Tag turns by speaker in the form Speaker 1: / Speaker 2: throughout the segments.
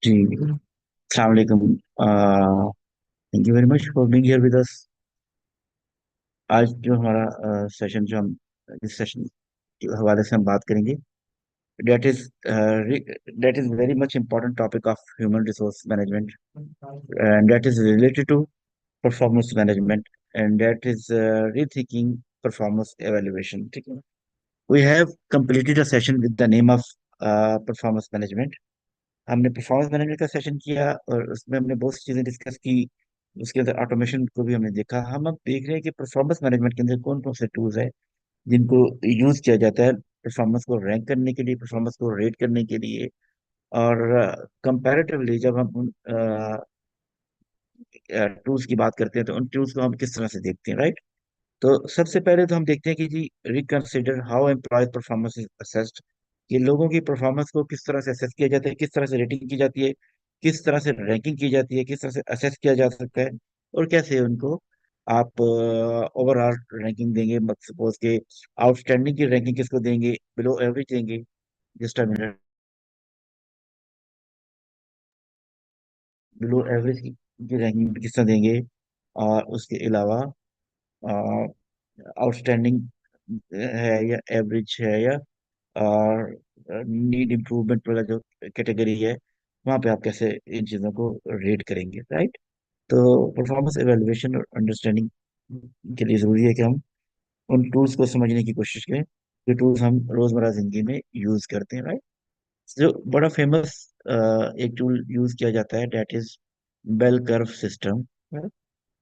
Speaker 1: जी, अस्सलाम वालेकुम। Thank you very much for being here with us. आज जो हमारा सेशन जो हम इस सेशन के हवाले से हम बात करेंगे, that is that is very much important topic of human resource management, and that is related to performance management, and that is rethinking performance evaluation. ठीक है, we have completed a session with the name of performance management. हमने performance management का session किया और उसमें हमने बहुत सी चीजें डिस्कस की। उसके अंदर ऑटोमेशन को भी हमने देखा। हम अब देख रहे हैं कि परफॉर्मेंस मैनेजमेंट के अंदर कौन कौन से टूल्स है जिनको यूज किया जाता है परफॉर्मेंस को रैंक करने के लिए, परफॉर्मेंस को रेट करने के लिए। और कंपैरेटिवली जब हम टूल्स की बात करते हैं तो उन टूल्स को हम किस तरह से देखते हैं, राइट। तो सबसे पहले तो हम देखते हैं कि जी, reconsider how employ performance is assessed, कि लोगों की परफॉर्मेंस को किस तरह से असेस किया जाता है, किस तरह से रेटिंग की जाती है, किस तरह से रैंकिंग की जाती है, किस तरह से असेस किया जा सकता है, और कैसे उनको आप ओवरऑल रैंकिंग देंगे। सपोज के आउटस्टैंडिंग की रैंकिंग किसको देंगे, बिलो एवरेज देंगे, just a minute, below average की रैंकिंग किस तरह देंगे। और उसके अलावा आउटस्टैंडिंग है या एवरेज है या और नीड इम्प्रूवमेंट वाला जो कैटेगरी है, वहाँ पे आप कैसे इन चीज़ों को रेट करेंगे, राइट। तो परफॉर्मेंस एवेल्युएशन और अंडरस्टैंडिंग के लिए ज़रूरी है कि हम उन टूल्स को समझने की कोशिश करें जो टूल्स हम रोज़मर्रा ज़िंदगी में यूज़ करते हैं, राइट। जो बड़ा फेमस एक टूल यूज़ किया जाता है, that is bell curve system.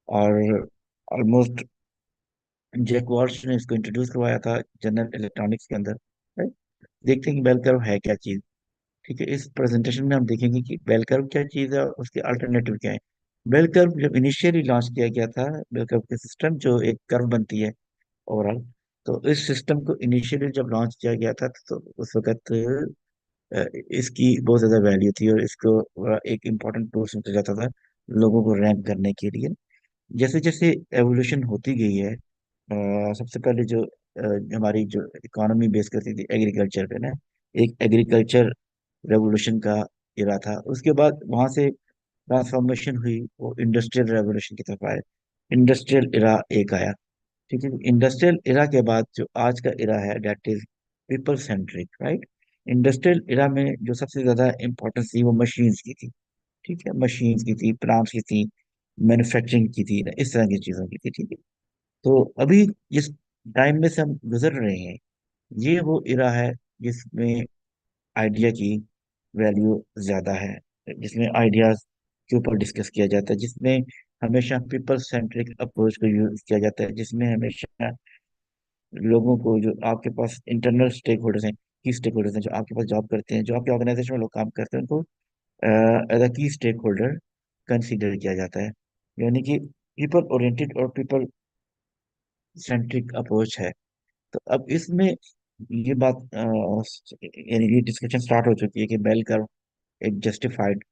Speaker 1: और ऑलमोस्ट जैक वॉल्श ने इसको इंट्रोड्यूस करवाया था जनरल इलेक्ट्रॉनिक्स के अंदर, right? देखते हैं कि बेल कर्व है क्या चीज़। ठीक है, इस प्रेजेंटेशन में हम देखेंगे कि बेल कर्व क्या चीज़ है और उसके अल्टरनेटिव क्या है। बेल कर्व जब इनिशियली लॉन्च किया गया था, बेल कर्व के सिस्टम जो एक कर्व बनती है ओवरऑल, तो इस सिस्टम को इनिशियली जब लॉन्च किया गया था तो उस वक्त इसकी बहुत ज़्यादा वैल्यू थी और इसको एक इम्पोर्टेंट टूल समझा जाता था लोगों को रैंक करने के लिए। जैसे जैसे एवोल्यूशन होती गई है, सबसे पहले जो हमारी जो इकोनॉमी बेस करती थी एग्रीकल्चर पे ना, एक एग्रीकल्चर रेवोल्यूशन का इरा था। उसके बाद वहां से ट्रांसफॉर्मेशन हुई, वो इंडस्ट्रियल रेवोल्यूशन की तरफ आए, इंडस्ट्रियल इरा एक आया। ठीक है, इंडस्ट्रियल इरा के बाद जो आज का इरा है, that is people centric, right. Industrial era में जो सबसे ज्यादा इंपॉर्टेंस थी वो मशीन्स की थी। ठीक है, मशीन्स की थी, प्लांट्स की थी, मैन्युफैक्चरिंग की थी, इस तरह की चीजों की थी। ठीक है, तो अभी जिस टाइम में से हम गुजर रहे हैं, ये वो इरा है जिसमें आइडिया की वैल्यू ज्यादा है, जिसमें आइडियाज के ऊपर डिस्कस किया जाता है, जिसमें हमेशा पीपल सेंट्रिक अप्रोच को यूज किया जाता है, जिसमें हमेशा लोगों को, जो आपके पास इंटरनल स्टेक होल्डर्स हैं, की स्टेक होल्डर्स हैं, जो आपके पास जॉब करते हैं, जो आपके ऑर्गेनाइजेशन में लोग काम करते हैं, उनको एज अ की स्टेक होल्डर कंसिडर किया जाता है। यानी कि पीपल ओरिएंटेड और पीपल सेंट्रिक अप्रोच है। तो अब इसमें ये बात यानी ये डिस्कशन स्टार्ट हो चुकी है कि बेल कर्व एक जस्टिफाइड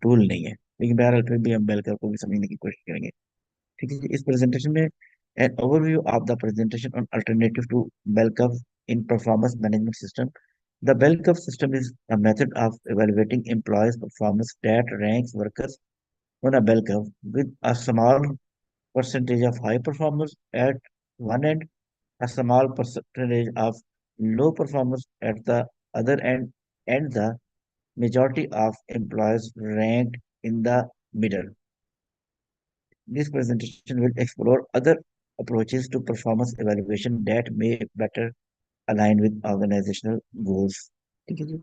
Speaker 1: टूल नहीं है, लेकिन बहरहाल फिर भी हम बेल कर्व को भी समझने की कोशिश करेंगे। ठीक है, इस प्रेजेंटेशन में an overview of the presentation on alternative to bell curve in performance management system. The bell curve system is a method of evaluating employees' performance that ranks workers on a bell curve with a small percentage of high performers at one end, a small percentage of low performers at the other end, and the majority of employees ranked in the middle. This presentation will explore other approaches to performance evaluation that may better align with organizational goals. ठीक है जी।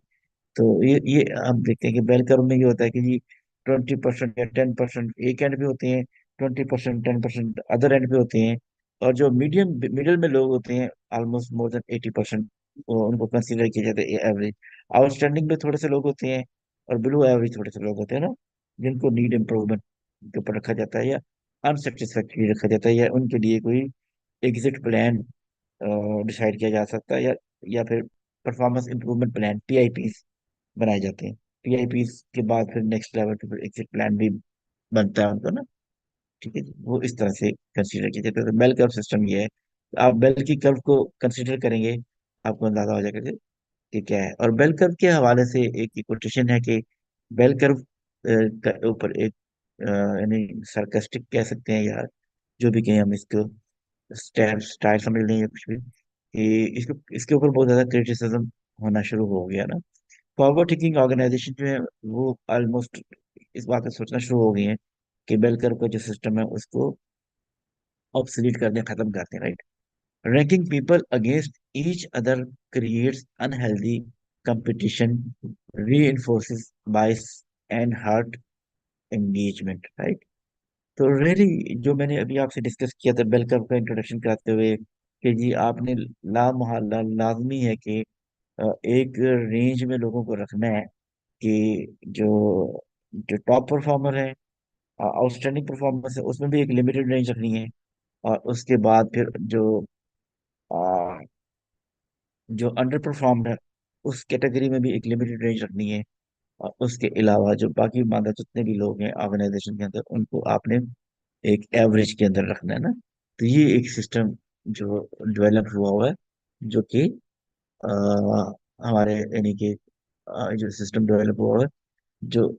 Speaker 1: तो ये हम देखते हैं कि bell curve में ये होता है कि जी 20% या 10% एक एंड पे होते हैं, 20% 10% अदर एंड पे होते हैं, और जो मीडियम मिडिल में लोग होते हैं ऑलमोस्ट मोर देन 80%, उनको कंसीडर किया जाता है एवरेज। आउटस्टैंडिंग में थोड़े से लोग होते हैं और बिलो एवरेज थोड़े से लोग होते हैं ना, जिनको नीड इम्प्रूवमेंट के ऊपर रखा जाता है या अनसेटिस्फैक्ट्री रखा जाता है, या उनके लिए कोई एग्जिट प्लान डिसाइड किया जा सकता है, या फिर परफॉर्मेंस इंप्रूवमेंट प्लान पीआईपी बनाए जाते हैं। पीआईपी के बाद फिर नेक्स्ट लेवल पे फिर एग्जिट प्लान भी बनता है उनको ना। ठीक है जी, वो इस तरह से कंसीडर किया जाता है। तो बेल कर्व सिस्टम ये है, आप बेल की कर्व को कंसीडर करेंगे, आपको अंदाजा हो जाएगा कि क्या है। और बेल कर्व के हवाले से एक कोटेशन है कि बेल कर्व के ऊपर एक यानी सरकास्टिक कह सकते हैं यार, जो भी कहें हम इसको, स्टाइल स्टाइल समझ लें या कुछ भी, कि इसको इसके ऊपर बहुत ज्यादा क्रिटिसिज्म होना शुरू हो गया ना। फॉरवर्ड थिंकिंग ऑर्गेनाइजेशन जो है वो ऑलमोस्ट इस बात पे सोचना शुरू हो गई है कि बेल कर्व का जो सिस्टम है उसको ऑब्सलीट कर दें, खत्म कर दें, right. Ranking people against each other creates unhealthy competition, reinforces bias and hurt engagement, right? तो रियली जो मैंने अभी आपसे डिस्कस किया था बेल कर्व का इंट्रोडक्शन कराते हुए, कि जी आपने ला मोहल्ला लाजमी है कि एक रेंज में लोगों को रखना है, कि जो जो टॉप परफॉर्मर है, आउटस्टैंडिंग परफॉर्मेंस है, उसमें भी एक लिमिटेड रेंज रखनी है। और उसके बाद फिर जो अंडर परफॉर्म है उस कैटेगरी में भी एक लिमिटेड रेंज रखनी है। और उसके अलावा जो बाकी मादा जितने भी लोग हैं ऑर्गेनाइजेशन के अंदर, उनको आपने एक एवरेज के अंदर रखना है ना। तो ये एक सिस्टम जो डेवलप हुआ हुआ है, जो कि अ, हमारे यानी कि जो सिस्टम डेवलप हुआ है, जो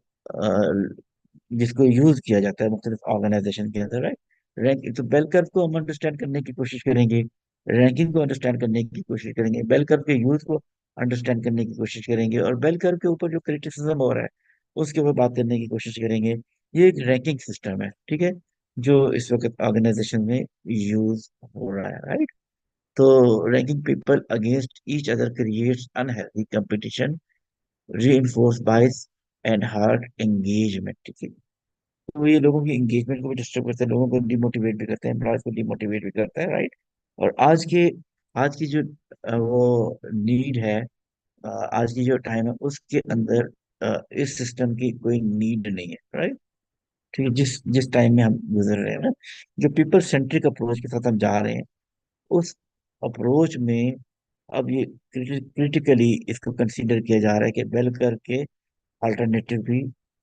Speaker 1: जिसको यूज किया जाता है मुख्तलिफ ऑर्गेनाइजेशन के अंदर, राइट। रैंक तो बेल कर्व को हम अंडरस्टैंड करने की कोशिश करेंगे, रैंकिंग को अंडरस्टैंड करने की कोशिश करेंगे, बेल कर्व के यूज को अंडरस्टैंड करने की कोशिश करेंगे, और बेल कर्व के ऊपर जो क्रिटिसिज्म हो रहा है उसके ऊपर बात करने की कोशिश करेंगे। ये एक रैंकिंग सिस्टम है, ठीक है, जो इस वक्त ऑर्गेनाइजेशन में यूज हो रहा है, राइट। तो ranking people against each other creates unhealthy competition, reinforce bias and hard engagement, ठीक है। तो ये लोगों की एंगेजमेंट को भी डिस्टर्ब करता है, लोगों को डिमोटिवेट भी करता है, एम्प्लॉयज को डिमोटिवेट भी करता है, राइट। और आज की जो वो नीड है, आज की जो टाइम है उसके अंदर इस सिस्टम की कोई नीड नहीं है, राइट। ठीक है, जिस जिस टाइम में हम गुजर रहे हैं ना, जो पीपल सेंट्रिक अप्रोच के साथ हम जा रहे हैं, उस अप्रोच में अब ये क्रिटिकली इसको कंसीडर किया जा रहा है कि बेल करके अल्टरनेटिव भी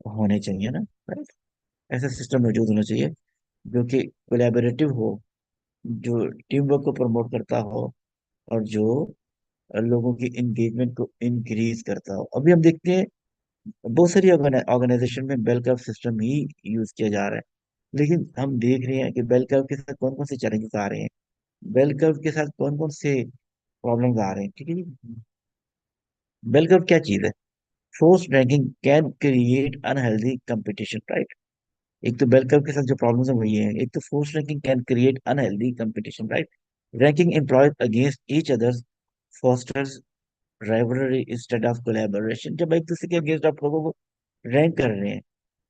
Speaker 1: होने चाहिए ना, राइट। ऐसा सिस्टम मौजूद होना चाहिए जो कि कोलैबोरेटिव हो, जो टीम वर्क को प्रमोट करता हो, और जो लोगों की एंगेजमेंट को इंक्रीज करता हो। अभी हम देखते हैं बहुत सारी ऑर्गेनाइजेशन में बेल कर्व सिस्टम ही यूज किया जा रहा है, लेकिन हम देख रहे हैं कि बेल कर्व के साथ कौन कौन से चैलेंजेस आ रहे हैं, बेल कर्व के साथ कौन कौन से प्रॉब्लम्स आ रहे हैं, ठीक है जी। बेल कर्व क्या चीज है? Force ranking can create unhealthy competition, right. एक तो बेल कर्व के साथ जो प्रॉब्लम्स है वही है, एक तो force ranking can create unhealthy competition, right. Ranking employees against each others fosters rivalry instead of collaboration. जब एक दूसरे के अगेंस्ट आप लोगों को रैंक कर रहे हैं,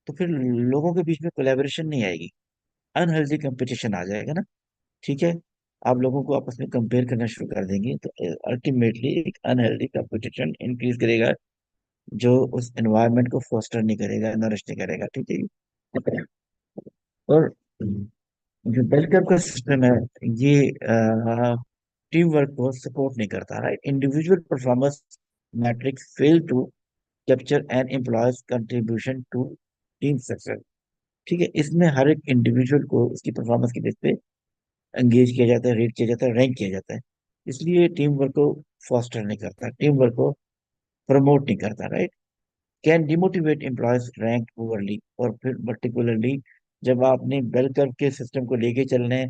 Speaker 1: तो फिर लोगों के बीच में कोलैबोरेशन नहीं आएगी, अनहेल्दी कंपटीशन आ जाएगा ना, ठीक है। आप लोगों को आपस में कंपेयर करना शुरू कर देंगे, तो अल्टीमेटली एक अनहेल्दी कंपटीशन इंक्रीज करेगा, जो उस एनवायरनमेंट को फोस्टर नहीं करेगा, नरिश नहीं करेगा, ठीक है। और जो बेल कर्व का सिस्टम है, ये टीम वर्क को सपोर्ट नहीं करता, right. Individual performance metrics fail to capture and employees contribution to team success, ठीक है। इसमें हर एक इंडिविजुअल को उसकी परफॉर्मेंस के बेस पे एंगेज किया जाता है, रेट किया जाता है, रैंक किया जाता है। इसलिए टीम वर्क को फॉस्टर नहीं करता, टीम वर्क को प्रमोट नहीं करता, right. Can demotivate employees rank overly, और फिर पर्टिकुलरली जब आपने बेल कर्व के सिस्टम को लेके चलना है,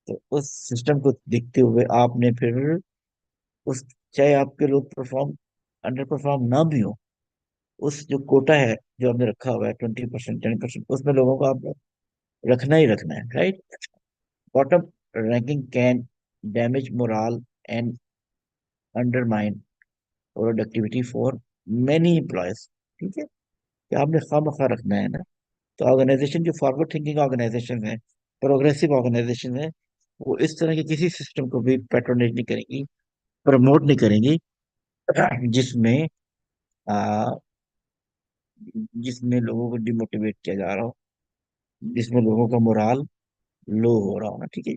Speaker 1: तो उस सिस्टम को देखते हुए आपने फिर उस, चाहे आपके लोग परफॉर्म अंडर परफॉर्म ना भी हो, उस जो कोटा है जो हमने रखा हुआ है 20%, 10%, उसमें लोगों को आप रखना ही रखना है, right. Bottom ranking can damage moral and undermine productivity for many employees, ठीक है, कि आपने खामखा रखना है ना। तो ऑर्गेनाइजेशन जो फॉरवर्ड थिंकिंग ऑर्गेनाइजेशन है, प्रोग्रेसिव ऑर्गेनाइजेशन है, वो इस तरह के किसी सिस्टम को भी पैट्रोनेट नहीं करेंगी, प्रमोट नहीं करेंगी, जिसमें आ, जिसमें लोगों को डिमोटिवेट किया जा रहा हो, जिसमें लोगों का मोराल लो हो रहा हो ना, ठीक है।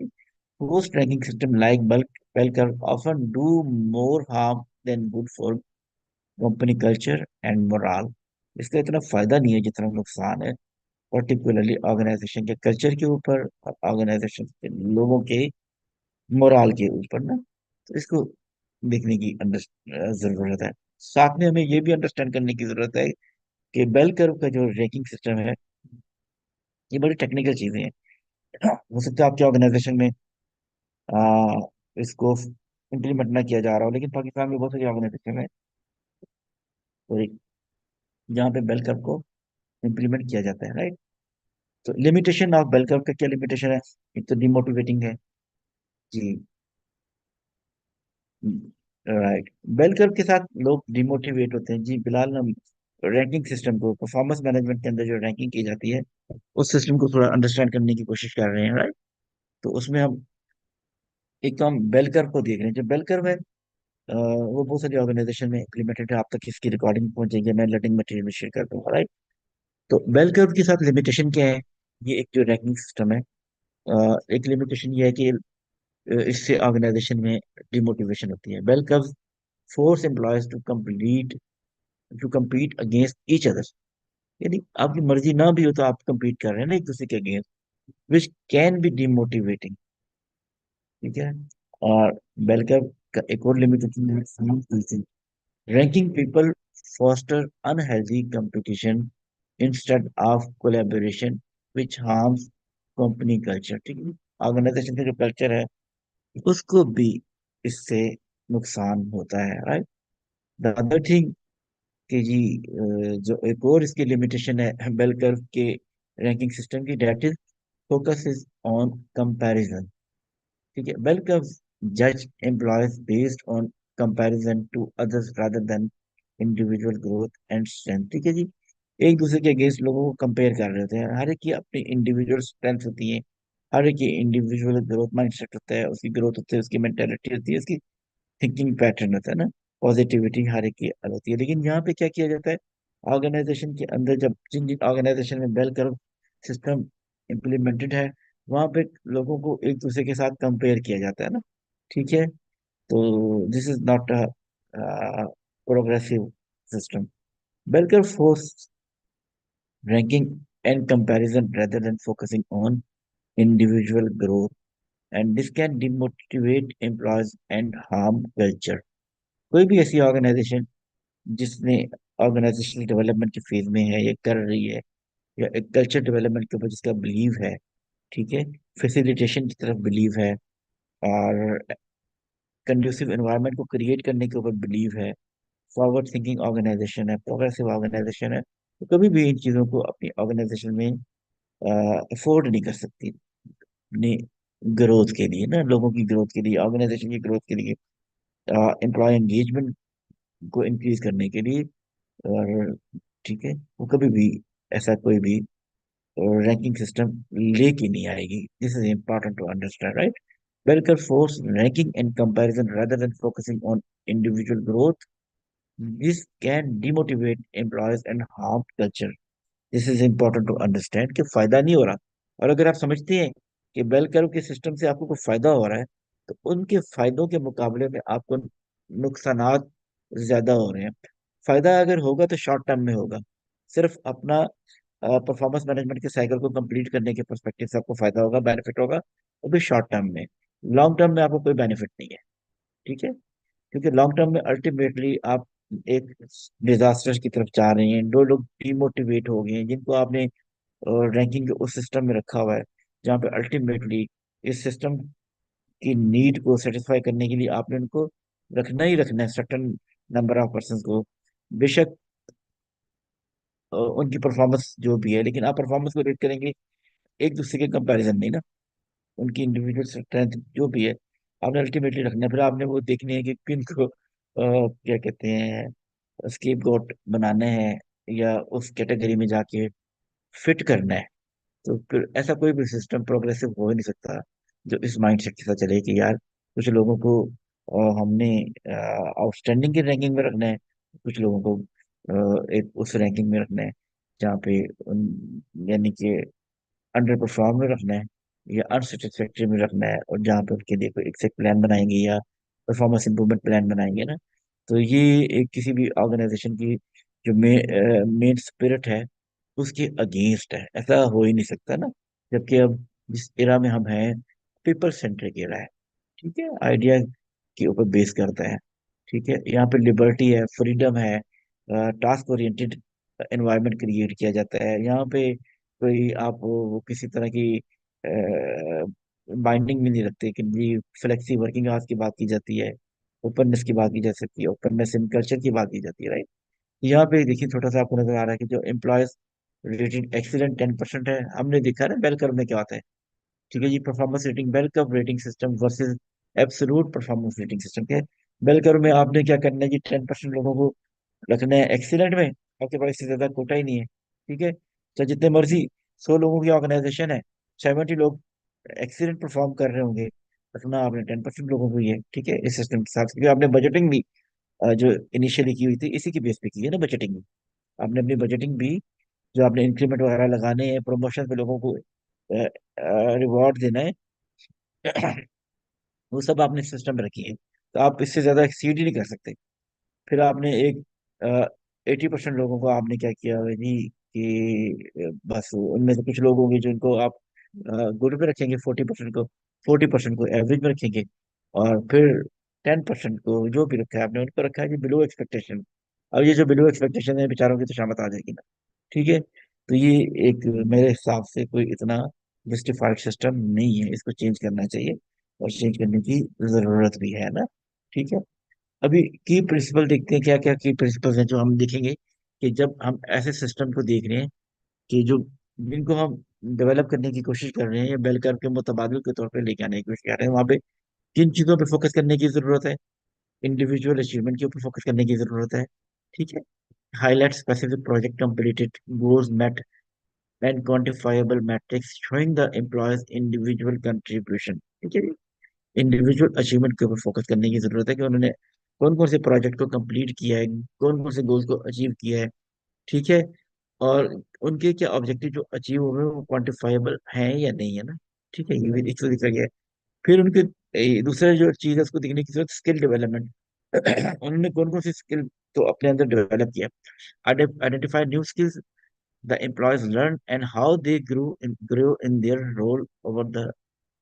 Speaker 1: Post ranking system like bell curve often do more harm than good for company culture and morale. इसका इतना फायदा नहीं है जितना नुकसान है, पर्टिकुलरली ऑर्गेनाइजेशन के कल्चर के ऊपर और ऑर्गेनाइजेशन के लोगों के मोराल के ऊपर ना। तो इसको देखने की जरूरत है। साथ में हमें ये भी अंडरस्टैंड करने की जरूरत है कि बेल कर्व का जो रैंकिंग सिस्टम है, ये बड़ी टेक्निकल चीजें हैं। हो सकता है आपके ऑर्गेनाइजेशन में आ, इसको इम्प्लीमेंट ना किया जा रहा हो, लेकिन पाकिस्तान में बहुत सारी ऑर्गेनाइजेशन है तो जहाँ पे बेल कर्व को इम्प्लीमेंट किया जाता है, राइट। तो लिमिटेशन ऑफ बेल कर्व का क्या लिमिटेशन है? एक तो डिमोटिवेटिंग है। जी, राइट। बेल कर्व के साथ लोग डिमोटिवेट होते हैं जी। बिलाल, हम रैंकिंग सिस्टम को, परफॉर्मेंस मैनेजमेंट के अंदर जो रैंकिंग की जाती है, उस सिस्टम को थोड़ा अंडरस्टैंड करने की कोशिश कर रहे हैं, राइट। तो उसमें हम एक तो हम बेल कर्व को देख रहे हैं। जो बेल कर्व है, वो बहुत सारी ऑर्गेनाइजेशन में इम्प्लीमेंटेड है। आप तक इसकी रिकॉर्डिंग पहुंचेगी, मैं लर्निंग मटेरियल में शेयर कर दूंगा, राइट। तो बेल कर्व के साथ लिमिटेशन क्या है? ये एक जो रैंकिंग सिस्टम है, एक लिमिटेशन ये है कि इससे ऑर्गेनाइजेशन में डिमोटिवेशन होती है। Bell curve force employees to compete against each other. यानी आपकी मर्जी ना भी हो तो आप compete कर रहे हैं ना एक दूसरे के against, which can be demotivating. ठीक है। और बेल कर्व का एक और लिमिटेशन है, ranking people foster unhealthy competition instead of collaboration which harms company culture। ठीक है। ऑर्गेनाइजेशन का जो कल्चर है, उसको भी इससे नुकसान होता है, राइट। द अदर थिंग कि जी, जो एक और इसकी लिमिटेशन है बेल कर्व के रैंकिंग सिस्टम की, that is focus is on comparison. ठीक है। बेल कर्व जज employees based on comparison to others rather than individual growth and strength. ठीक है जी। एक दूसरे के अगेंस्ट लोगों को कंपेयर कर रहे होते हैं। हर एक की अपनी इंडिविजुअल स्ट्रेंथ होती है, हर एक की इंडिविजुअल ग्रोथ माइंडसेट होता है, उसकी ग्रोथ होती है, उसकी मेंटेलिटी होती है, उसकी थिंकिंग पैटर्न होता है ना। पॉजिटिविटी हर एक की अलग होती है। लेकिन यहाँ पे क्या किया जाता है, ऑर्गेनाइजेशन के अंदर जब जिन जिन ऑर्गेनाइजेशन में बेल कर्व सिस्टम इम्प्लीमेंटेड है, वहां पे लोगों को एक दूसरे के साथ कंपेयर किया जाता है ना। ठीक है। तो this is not a progressive system. Bell curve force ranking and comparison rather than focusing on individual growth, and this can demotivate employees and harm culture। कोई भी ऐसी ऑर्गेनाइजेशन जिसने ऑर्गेनाइजेशनल डेवलपमेंट के फेज में है, ये कर रही है, या एक कल्चर डेवलपमेंट के ऊपर जिसका बिलीव है, ठीक है, फैसिलिटेशन की तरफ बिलीव है, और कंड्यूसिव एनवायरनमेंट को क्रिएट करने के ऊपर बिलीव है, फॉरवर्ड थिंकिंग ऑर्गेनाइजेशन है, प्रोग्रेसिव ऑर्गेनाइजेशन है, तो कभी भी इन चीज़ों को अपनी ऑर्गेनाइजेशन में अफोर्ड नहीं कर सकती अपनी ग्रोथ के लिए ना, लोगों की ग्रोथ के लिए, ऑर्गेनाइजेशन की ग्रोथ के लिए, एम्प्लॉय एंगेजमेंट को इंक्रीज करने के लिए। और ठीक है, वो कभी भी ऐसा कोई भी रैंकिंग सिस्टम लेके नहीं आएगी। This is important to understand, right. Bell curve force ranking and comparison rather than focusing on individual growth, this can demotivate employees and harm culture। This is important to understand कि फायदा नहीं हो रहा। और अगर आप समझते हैं कि बेल कर्व के सिस्टम से आपको कोई फायदा हो रहा है, तो उनके फायदों के मुकाबले में आपको नुकसानात ज्यादा हो रहे हैं। फायदा अगर होगा तो शॉर्ट टर्म में होगा, सिर्फ अपना परफॉर्मेंस मैनेजमेंट के साइकिल को कंप्लीट करने के पर्सपेक्टिव से आपको फायदा होगा, बेनिफिट होगा, वो भी शॉर्ट टर्म में। लॉन्ग टर्म में आपको कोई बेनिफिट नहीं है। ठीक है। क्योंकि लॉन्ग टर्म में अल्टीमेटली आप एक डिजास्टर की तरफ जा रहे हैं। दो लोग डिमोटिवेट हो गए हैं जिनको आपने रैंकिंग के उस सिस्टम में रखा हुआ है, जहाँ पे अल्टीमेटली इस सिस्टम की नीड को सेटिस्फाई करने के लिए आपने उनको रखना ही रखना है, सर्टन नंबर ऑफ पर्सन को। बेशक उनकी परफॉर्मेंस जो भी है, लेकिन आप परफॉर्मेंस को रेट करेंगे एक दूसरे के कंपैरिजन नहीं ना, उनकी इंडिविजुअल स्ट्रेंथ जो भी है आपने अल्टीमेटली रखना है। फिर आपने वो देखनी है कि किन को क्या कहते हैं, स्केपगोट बनाना है, या उस कैटेगरी में जाके फिट करना है। तो फिर ऐसा कोई भी सिस्टम प्रोग्रेसिव हो ही नहीं सकता जो इस माइंडसेट के साथ चले कि यार कुछ लोगों को हमने आउटस्टैंडिंग की रैंकिंग में रखना है, कुछ लोगों को एक उस रैंकिंग में रखना है जहाँ पे यानी कि अंडर परफॉर्म में रखना है, या अनसेटिस्फैक्ट्री में रखना है, और जहाँ पे उनके लिए कोई एग्जैक्ट प्लान बनाएंगे या परफॉर्मेंस इंप्रूवमेंट प्लान बनाएंगे ना। तो ये एक किसी भी ऑर्गेनाइजेशन की जो मेन स्पिरिट है, उसके अगेंस्ट है। ऐसा हो ही नहीं सकता ना। जबकि अब जिस एरा में हम हैं, पीपल सेंट्रिक एरा है। ठीक है। आइडिया के ऊपर बेस करता है। ठीक है। यहाँ पे लिबर्टी है, फ्रीडम है, टास्क ओरिएंटेड एनवायरनमेंट क्रिएट किया जाता है यहाँ पे। कोई आप वो किसी तरह की बाइंडिंग भी नहीं रखते कि जी फ्लेक्सी वर्किंग आवर्स की बात की जाती है, ओपननेस की बात की जा सकती है, ओपननेस इन कल्चर की बात की जाती है, राइट। यहाँ पे देखिए छोटा सा आपको नजर आ रहा है कि जो एम्प्लॉयज रेटेड एक्सीलेंट 10% है, हमने देखा ना बेल कर्व में क्या होता है। ठीक है जी, performance rating bell curve rating system versus absolute performance rating system के। बेल कर्व में आपने क्या करना है जी, 10% लोगों को रखना है एक्सीलेंट में, आपके पास इससे ज्यादा कोटा ही नहीं है। ठीक है, चाहे जितने मर्जी 100 लोगों की ऑर्गेनाइजेशन है, 70 लोग एक्सीलेंट परफॉर्म कर रहे होंगे, रखना आपने 10% लोगों को ही है। ठीक है, इस सिस्टम के साथ, क्योंकि आपने बजटिंग भी जो इनिशियली की हुई थी इसी की बेस पे की है ना, बजटिंग भी। आपने अपनी बजटिंग भी, जो आपने इंक्रीमेंट वगैरह लगाने हैं, प्रमोशन पे लोगों को रिवॉर्ड देना है, वो सब आपने सिस्टम में रखी है। तो आप इससे ज्यादा एक्सीड ही नहीं कर सकते। फिर आपने एक 80% लोगों को आपने क्या किया है जी कि बस उनमें से कुछ लोग होंगे जिनको आप गुड पे रखेंगे, 40% को एवरेज में रखेंगे, और फिर 10% को जो भी रखा है आपने उनको रखा है जी बिलो एक्सपेक्टेशन। अब ये जो बिलो एक्सपेक्टेशन है, बेचारों की तो शामत आ जाएगी ना। ठीक है, तो ये एक मेरे हिसाब से कोई इतना जस्टिफाइड सिस्टम नहीं है, इसको चेंज करना चाहिए, और चेंज करने की जरूरत भी है ना। ठीक है, अभी की प्रिंसिपल देखते हैं, क्या क्या की प्रिंसिपल्स हैं जो हम देखेंगे कि जब हम ऐसे सिस्टम को देख रहे हैं कि जो जिनको हम डेवलप करने की कोशिश कर रहे हैं या बेल कर्व के मुतबादिल के तौर पे लेके आने की कोशिश कर रहे हैं, वहाँ पे किन चीजों पे फोकस करने की जरूरत है। इंडिविजुअल अचीवमेंट के ऊपर फोकस करने की जरूरत है। ठीक है, highlight specific project completed, goals met and quantifiable metrics showing the employees individual contribution. ठीक है, इंडिविजुअल अचीवमेंट के ऊपर फोकस करने की जरूरत है कि उन्होंने कौन कौन से प्रोजेक्ट को कंप्लीट किया है, कौन कौन से गोल्स को अचीव किया है। ठीक है, और उनके क्या ऑब्जेक्टिव जो अचीव हुए वो क्वांटिफाइबल हैं या नहीं है ना। ठीक है, ये भी इसको देखा गया है। फिर उनके दूसरा जो चीज है उसको देखने की जरूरत, स्किल डेवलपमेंट। उन्होंने कौन कौन सी स्किल तो अपने अंदर डेवलप किया, identify new skills the employees learn and how they grew in their role over the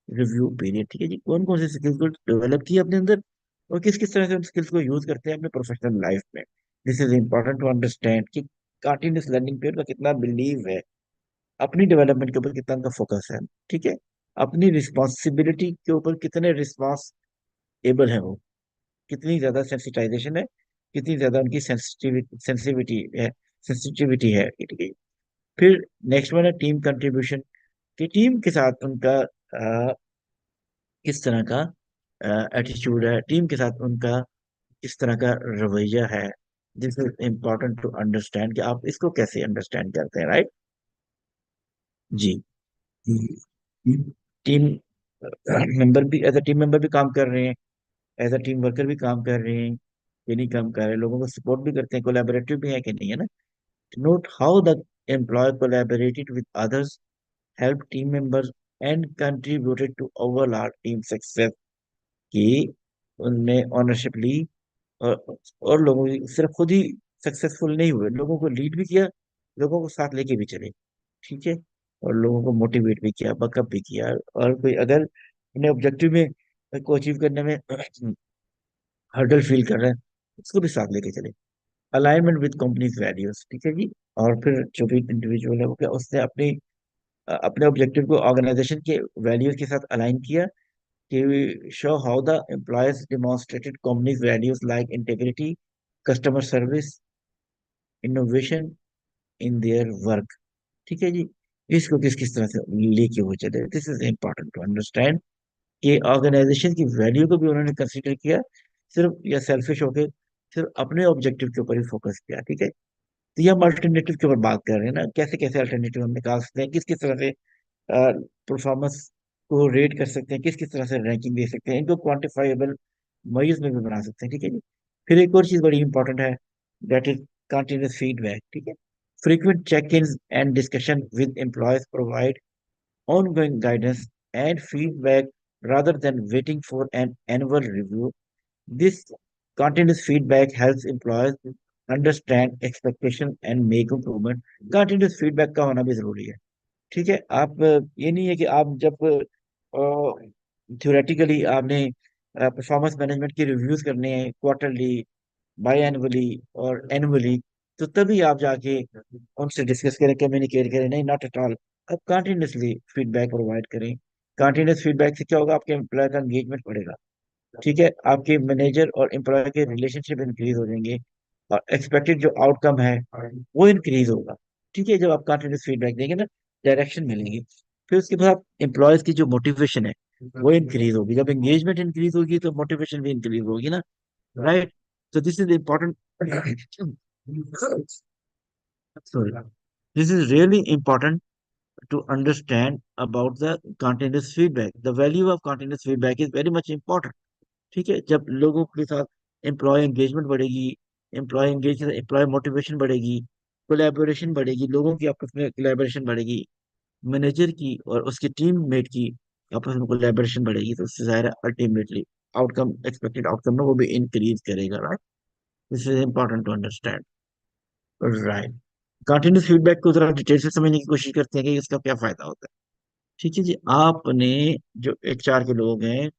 Speaker 1: review period. ठीक है जी, कौन कौन से स्किल्स को डेवलप किया अपने अंदर, और किस किस तरह से उन स्किल्स को यूज करते हैं अपने प्रोफेशनल लाइफ में। This is important to understand कि कंटिन्यूस लर्निंग पे उनका कितना बिलीव है, अपनी डेवलपमेंट के ऊपर कितना उनका फोकस है। ठीक है, अपनी रिस्पॉन्सिबिलिटी के ऊपर कितने रिस्पॉन्सिबल है वो, कितनी ज्यादा सेंसिटाइजेशन है, कितनी ज्यादा उनकी सेंसिटिविटी है। ठीक है, फिर नेक्स्ट वन है टीम कंट्रीब्यूशन, कि टीम के साथ उनका किस तरह का एटीट्यूड है, टीम के साथ उनका किस तरह का रवैया है। This is important to understand कि आप इसको कैसे अंडरस्टैंड करते हैं, राइट। जी, टीम मेंबर भी एज अ टीम मेंबर भी काम कर रहे हैं, एज अ टीम वर्कर भी काम कर रहे हैं, ये नहीं काम कर रहे, लोगों को सपोर्ट भी करते हैं, कोलैबोरेटिव भी है कि नहीं है ना। Note how the employee collaborated with others, help team members and contributed to overall team success, कि उनने ऑनरशिप ली, और लोगों की सिर्फ खुद ही सक्सेसफुल नहीं हुए, लोगों को लीड भी किया, लोगों को साथ लेके भी चले। ठीक है, और लोगों को मोटिवेट भी किया, बकअप भी किया, और कोई अगर अपने ऑब्जेक्टिव में को अचीव करने में हर्डल फील कर रहा है, उसको भी साथ लेके चले। Alignment with companies values. ठीक है जी, और फिर जो भी इंडिविजुअल है वो क्या, उसने अपने ऑब्जेक्टिव को ऑर्गेनाइजेशन के वैल्यूज के साथ अलाइन किया, कि show how the employees demonstrated company's values like integrity, customer service, innovation in their work। ठीक है जी, इसको किस किस तरह से लेके वो चले, this is important to understand कि ऑर्गेनाइजेशन की वैल्यू को भी उन्होंने कंसिडर किया, सिर्फ या सेल्फिश होके सिर्फ अपने ऑब्जेक्टिव के ऊपर ही फोकस किया। ठीक है, तो ये हम अल्टरनेटिव के ऊपर बात कर रहे हैं ना, कैसे कैसे अल्टरनेटिव हम निकाल सकते हैं, किस किस तरह से परफॉर्मेंस को रेट कर सकते हैं, किस किस तरह से रैंकिंग दे सकते हैं, इनको क्वांटिफाइबल मईज में भी बना सकते हैं। ठीक है जी, फिर एक और चीज बड़ी इंपॉर्टेंट है, दैट इज कंटिन्यूस फीडबैक। ठीक है, frequent check-ins and discussion with employees provide ongoing guidance and feedback rather than waiting for an annual review. This continuous feedback helps employees understand expectation and make improvement। continuous feedback का होना भी जरूरी है। ठीक है, आप ये नहीं है कि आप जब थ्योरेटिकली आपने परफॉर्मेंस मैनेजमेंट की रिव्यूज करने हैं क्वार्टरली, बाई एनुअली और एनुअली, तो तभी आप जाके उनसे डिस्कस करें, कम्युनिकेट करें, नहीं नॉट एट ऑल। आप कंटिन्यूसली फीडबैक प्रोवाइड करें। कंटिन्यूस फीडबैक से क्या होगा, आपके एम्प्लॉय का एंगेजमेंट बढ़ेगा। ठीक है, आपके मैनेजर और एम्प्लॉय के रिलेशनशिप इंक्रीज हो जाएंगे, और एक्सपेक्टेड जो आउटकम है वो इंक्रीज होगा। ठीक है, जब आप कंटिन्यूस फीडबैक देंगे ना, डायरेक्शन मिलेगी। फिर उसके बाद एम्प्लॉयज की जो मोटिवेशन है वो इंक्रीज होगी। जब एंगेजमेंट इंक्रीज होगी तो मोटिवेशन भी इंक्रीज होगी ना, right? So this is important. Sorry. This is really important to understand about the continuous feedback. The value of continuous feedback is very much important. ठीक है, जब लोगों के साथ एम्प्लॉय एंगेजमेंट बढ़ेगी, एम्प्लॉय मोटिवेशन बढ़ेगी, कोलैबोरेशन बढ़ेगी, लोगों की आपस में कोलैबोरेशन बढ़ेगी, मैनेजर की और उसके टीम मेट की आपस में कोलैबोरेशन बढ़ेगी, तो उससे जाहिर है अल्टीमेटली आउटकम, एक्सपेक्टेड आउटकम ना वो भी इंक्रीज करेगा, right? This is important to understand, right? Continuous feedback को जरा डिटेल से समझने की कोशिश करते हैं कि इसका क्या फायदा होता है। ठीक है जी, आपने जो एचआर के लोग हैं,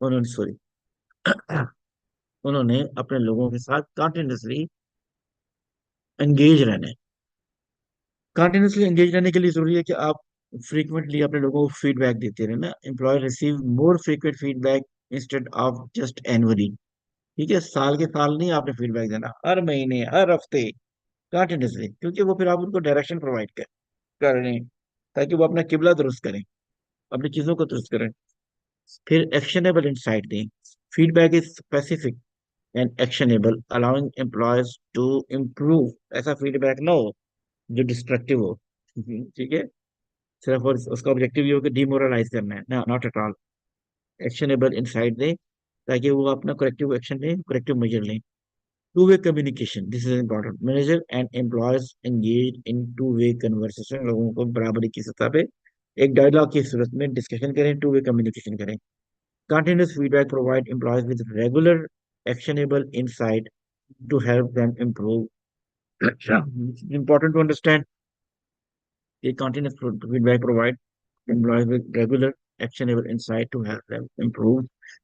Speaker 1: उन्होंने सॉरी उन्होंने अपने लोगों के साथ कंटिन्यूसली एंगेज रहना है। कंटिन्यूसली एंगेज रहने के लिए जरूरी है कि आप फ्रीक्वेंटली अपने लोगों को फीडबैक देते रहे ना। Employee receive more frequent feedback instead of just annually. ठीक है, साल के साल नहीं आपने फीडबैक देना, हर महीने, हर हफ्ते, कंटिन्यूसली, क्योंकि वो फिर आप उनको डायरेक्शन प्रोवाइड कर रहे हैं, ताकि वो अपना किबला दुरुस्त करें, अपनी चीजों को दुरुस्त करें। फिर एक्शनेबल इंसाइट दें। Feedback is specific and actionable, allowing employees to improve. ऐसा फीडबैक ना हो जो डिस्ट्रक्टिव हो। ठीक है, सिर्फ और उसका ऑब्जेक्टिव ये हो कि डिमोरलाइज करना है ना, not at all. Actionable insight दें ताकि वो अपना करेक्टिव एक्शन लें, करेक्टिव मेजर लें। Two way communication, this is important. Manager and employees engage in two way conversation. लोगों को बराबरी की सतह पे एक डायलॉग की सूरत में डिस्कशन करें, टू वे कम्युनिकेशन करें। Continuous feedback provide employees with regular actionable insight to help them improve. It's important to understand that continuous feedback provide employees with regular actionable insight to help them improve.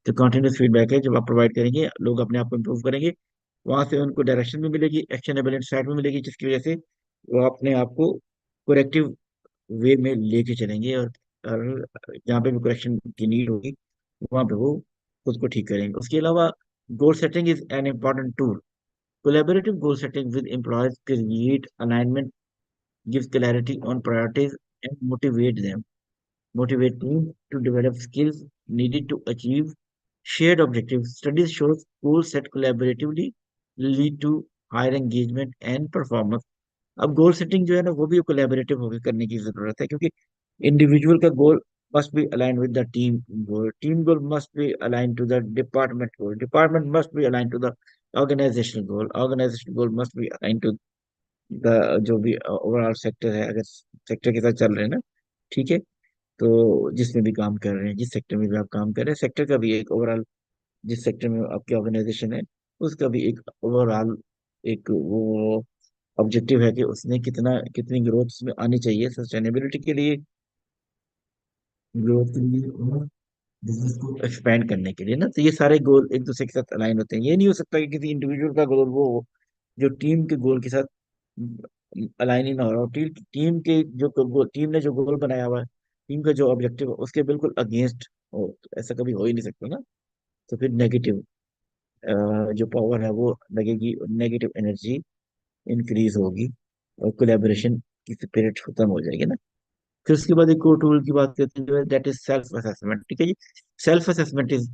Speaker 1: तो continuous feedback है, जब आप provide करेंगे लोग अपने आप को improve करेंगे, वहां से उनको डायरेक्शन भी मिलेगी, एक्शनेबल इंसाइट भी मिलेगी, जिसकी वजह से वो अपने आप को करेक्टिव वे में लेके चलेंगे, और जहाँ पे भी करेक्शन की नीड होगी वहां पे वो खुद को ठीक करेंगे। उसके अलावा goal setting is an important tool. Collaborative goal setting with employees create alignment, gives clarity on priorities, and motivate teams to develop skills needed to achieve shared objectives. Studies shows goals set collaboratively lead to higher engagement and performance. अब goal setting जो है ना वो भी collaborative होकर करने की जरूरत है, क्योंकि इंडिविजुअल का गोल must be aligned with the team goal must be aligned to the department must be aligned to the organizational goal must be aligned to जो भी ओवरऑल सेक्टर है, अगर सेक्टर के साथ चल रहे हैं ना, ठीक है, तो जिसमें भी काम कर रहे हैं, जिस सेक्टर में भी आप काम कर रहे हैं, सेक्टर का भी एक ओवरऑल, जिस सेक्टर में आपकी ऑर्गेनाइजेशन है उसका भी एक ओवरऑल एक वो ऑब्जेक्टिव है कि उसने कितनी ग्रोथ उसमें आनी चाहिए सस्टेनेबिलिटी के लिए, ग्रोथ के लिए और बिजनेस को एक्सपेंड करने के लिए ना। तो ये सारे गोल एक दूसरे के साथ अलाइन होते हैं। ये नहीं हो सकता कि किसी इंडिविजुअल का गोल वो हो जो टीम के गोल के साथ अलाइन ही ना हो रहा हो। टीम टीम के जो गोल, टीम ने जो गोल बनाया हुआ है, टीम का जो ऑब्जेक्टिव है उसके बिल्कुल अगेंस्ट हो, तो ऐसा कभी हो ही नहीं सकता ना। तो फिर नेगेटिव जो पावर है वो लगेगी, नेगेटिव एनर्जी इंक्रीज होगी, और कोलेबोरेशन की स्पिरिट खत्म हो जाएगी ना। फिर उसके बाद एक और टूल की बात करते हैं जो है दैट इज सेल्फ असेसमेंट। ठीक है जी, self assessment is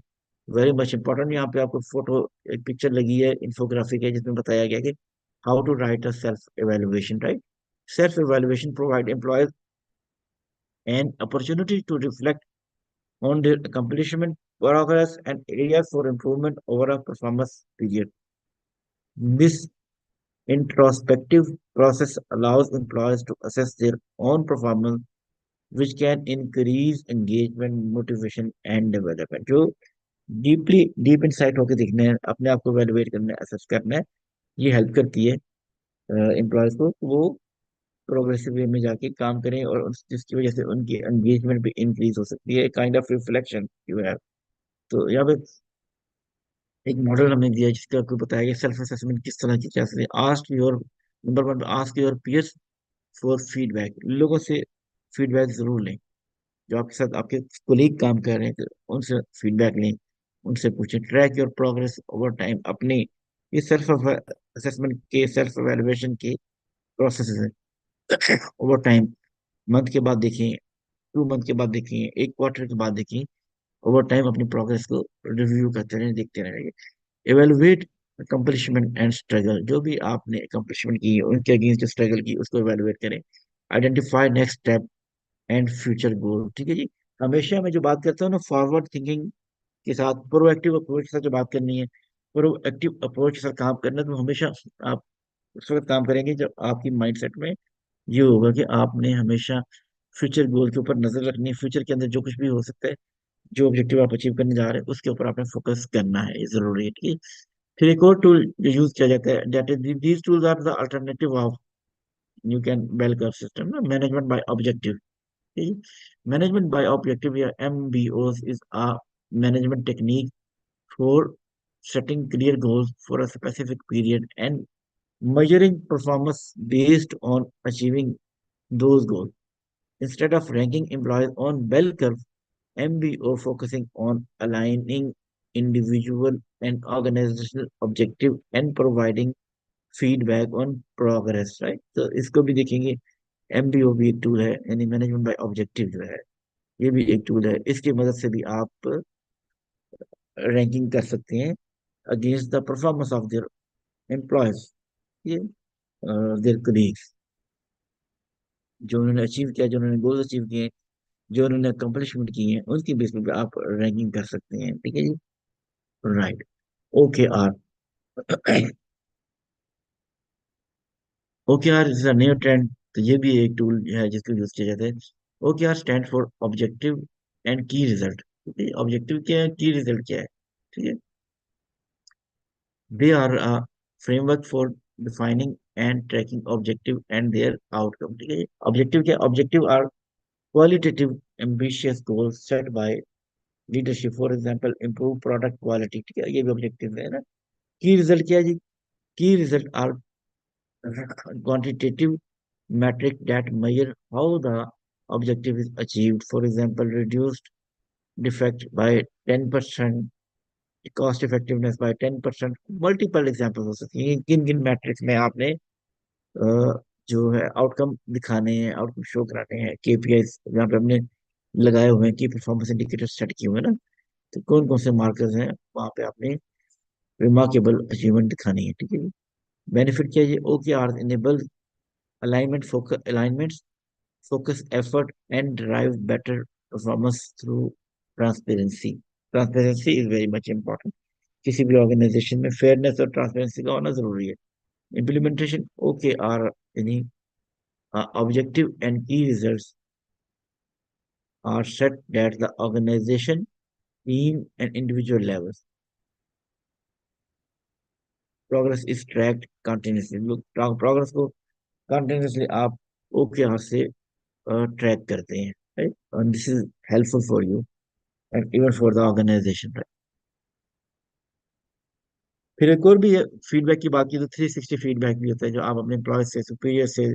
Speaker 1: very much important. यहाँ पे आपको फोटो, एक पिक्चर लगी है, इन्फोग्राफिक है, जिसमें बताया गया है कि how to write a self evaluation, right? Self evaluation provide employees an opportunity to reflect on their accomplishment, progress, and areas for improvement over a performance period. This introspective process allows employees to assess their own performance, which can increase engagement, motivation, and development. जो deep insight होकर देखना है, अपने आप को valuate करना है, assess करना है, ये हेल्प करती है एम्प्लॉयज को कि वो प्रोग्रेसिव वे में जाके काम करें, और जिसकी वजह से उनकी एंगेजमेंट भी इंक्रीज हो सकती है, kind of reflection you have. तो यहाँ पे एक मॉडल हमें दिया है जिसका आपको बताया गया सेल्फ असेसमेंट किस तरह की, कैसे ask your number one, ask your peers for feedback. लोगों से फीडबैक जरूर लें। जो आपके साथ आपके कोलीग काम कर रहे हैं तो उनसे फीडबैक लें, उनसे पूछें। Track your progress over time. अपने ये सेल्फ असेसमेंट के, सेल्फ एवेलुएशन के प्रोसेस है ओवर टाइम। मंथ के बाद देखें, 2 मंथ के बाद देखें, 1 क्वार्टर के बाद देखें। ओवर टाइम अपनी प्रोग्रेस को रिव्यू करते रहें, देखते रहेंगे। Evaluate accomplishment and struggle. जो भी आपने अकम्पलिशमेंट की है, उनके अगेंस्ट जो स्ट्रगल की, उसको एवेलुएट करें। Identify next step and future goal. ठीक है जी। हमेशा मैं जो बात करता हूँ ना, फॉरवर्ड थिंकिंग के साथ, प्रोएक्टिव अप्रोच के साथ जो बात करनी है, प्रोएक्टिव अप्रोच के साथ काम करना है, तो हमेशा आप उस वक्त काम करेंगे जब आपकी माइंडसेट में ये होगा कि आपने हमेशा फ्यूचर गोल के ऊपर नजर रखनी है। फ्यूचर के अंदर जो कुछ भी हो सकता है, जो ऑब्जेक्टिव आप अचीव करने जा रहे हैं, उसके ऊपर आपने फोकस करना है, ये जरूरी है। ठीक है। फिर एक और टूल जो यूज किया जाता है, that is these tools are the alternative of you can bell curve system ना, management by objective. Management by objective या MBOs is a management technique for setting clear goals for a specific period and measuring performance based on achieving those goals. Instead of ranking employees on bell curve, MBO focusing on aligning individual and organizational objective and providing feedback on progress, right? तो इसको भी देखेंगे। MBO भी एक tool है, यानी management by objective जो है, ये भी एक टूल है। इसकी मदद से भी आप रैंकिंग कर सकते हैं against the performance of their employees, ये देयर कलीग्स, जो उन्होंने अचीव किया, जो उन्होंने गोल अचीव किए, जो उन्होंने अकम्पलिशमेंट की है, उनकी बेस पे आप रैंकिंग कर सकते हैं। ठीक है जी। Right. O K R. O K R is a new trend. तो ये भी एक टूल है जिसको यूज किया जाता है। O K R stand for objective and key result. Objective क्या है, की रिजल्ट क्या है? ठीक है। They are a framework for defining and tracking objective and their outcome. ठीक है। ऑब्जेक्टिव क्या? Objective are qualitative ambitious goals set by leadership, for example improve product quality। ठीक है, ये भी ऑब्जेक्टिव है ना। की रिजल्ट क्या है जी? Key result are quantitative metric that measure how the objective is achieved, for example reduced defect by 10%, cost effectiveness by 10%। Multiple example हो सकती हैं किन किन मैट्रिक्स में आपने जो है आउटकम दिखाने हैं, आउटकम शो कराने हैं। KPI जहाँ पे हमने लगाए हुए हैं, की परफॉर्मेंस इंडिकेटर सेट किए हुए हैं ना, तो कौन कौन से मार्कर्स हैं, वहाँ पे आपने रिमार्केबल अचीवमेंट दिखानी है। ठीक है। बेनिफिट क्या है? O K R enable alignment focus effort and drive better performance through transparency. Transparency is very much important। किसी भी ऑर्गेनाइजेशन में फेयरनेस और ट्रांसपेरेंसी का होना जरूरी है। इम्प्लीमेंटेशन ओके आर यानी objective and key results are set that the organization, team and individual levels, progress is tracked continuously. लोग प्रोग्रेस को कंटिन्यूसली आप ओके आर से ट्रैक करते हैं, right? And this is helpful for you and even for the organization, right? फिर एक और भी फीडबैक की बात की तो 360 फीडबैक भी होता है, जो आप अपने एम्प्लॉय से, सुपीरियर से,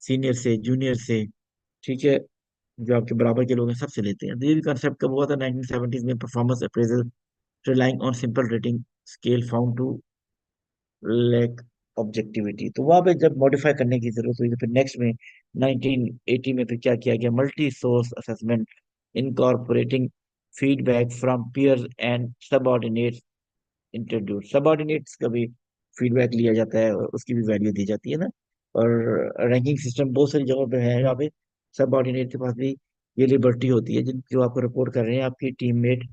Speaker 1: सीनियर से, जूनियर से, ठीक है, जो आपके बराबर के लोग हैं, सबसे लेते हैं। तो ये भी कंसेप्ट कब हुआ था? 1970s में। Performance appraisal relying on simple rating scale found to lack objectivity. तो वहां पे जब मॉडिफाई करने की जरूरत हुई, तो फिर नेक्स्ट में 1980 में फिर क्या किया गया? Multi source assessment incorporating feedback from peers and subordinates introduce. Subordinates का भी फीडबैक लिया जाता है और उसकी भी वैल्यू दी जाती है ना। और रैंकिंग सिस्टम बहुत सारी जगहों पे है, यहाँ पे सबऑर्डिनेट के पास भी ये लिबर्टी होती है, जिन जो आपको रिपोर्ट कर रहे हैं, आपकी टीममेट,